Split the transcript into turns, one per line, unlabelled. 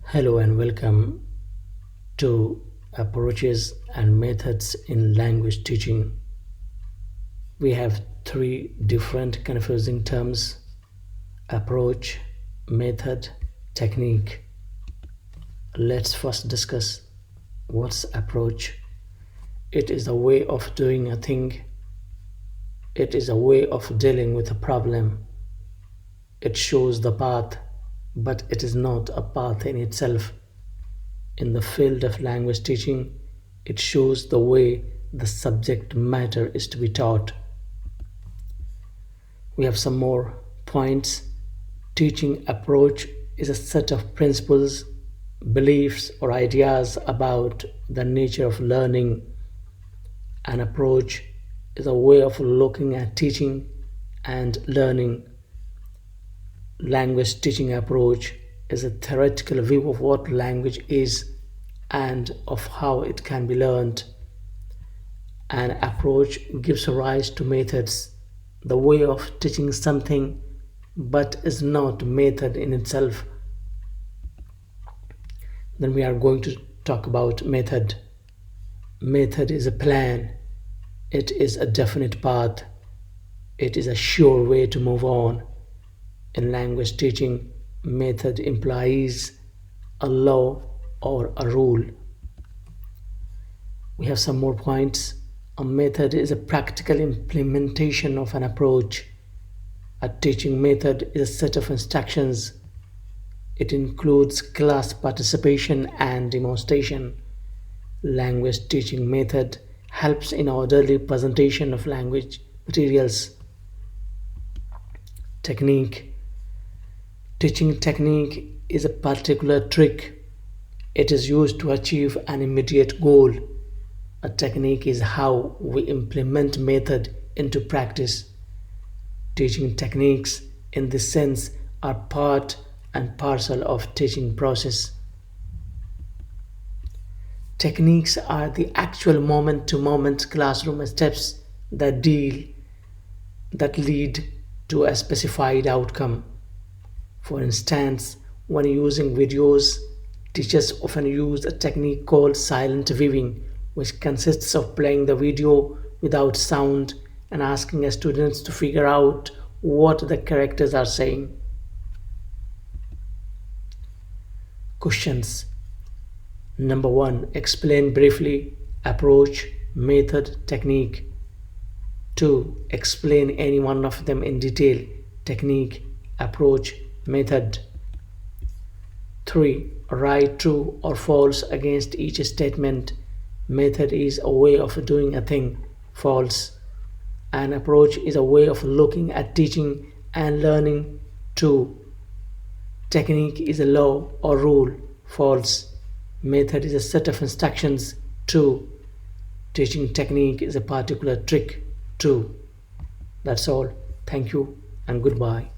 Hello and welcome to Approaches and Methods in Language Teaching. We have three different confusing terms: approach, method, technique. Let's first discuss what's approach. It is a way of doing a thing. It is a way of dealing with a problem. It shows the path, but it is not a path in itself. In the field of language teaching, it shows the way the subject matter is to be taught. We have some more points. Teaching approach is a set of principles, beliefs, or ideas about the nature of learning. An approach is a way of looking at teaching and learning. Language teaching approach is a theoretical view of what language is and of how it can be learned. An approach gives rise to methods, the way of teaching something, but is not method in itself. Then we are going to talk about method. Method is a plan. It is a definite path. It is a sure way to move on. In language teaching, method implies a law or a rule. We have some more points. A method is a practical implementation of an approach. A teaching method is a set of instructions. It includes class participation and demonstration. Language teaching method helps in orderly presentation of language materials. Technique. Teaching technique is a particular trick. It is used to achieve an immediate goal. A technique is how we implement method into practice. Teaching techniques in this sense are part and parcel of teaching process. Techniques are the actual moment-to-moment classroom steps that lead to a specified outcome. For instance, when using videos, teachers often use a technique called silent viewing, which consists of playing the video without sound and asking students to figure out what the characters are saying. Questions. Number 1. Explain briefly approach, method, technique. 2. Explain any one of them in detail: technique, approach, method. 3. Write true or false against each statement. Method is a way of doing a thing, false. An approach is a way of looking at teaching and learning, true. Technique is a law or rule, false. Method is a set of instructions, true. Teaching technique is a particular trick, true. That's all. Thank you and goodbye.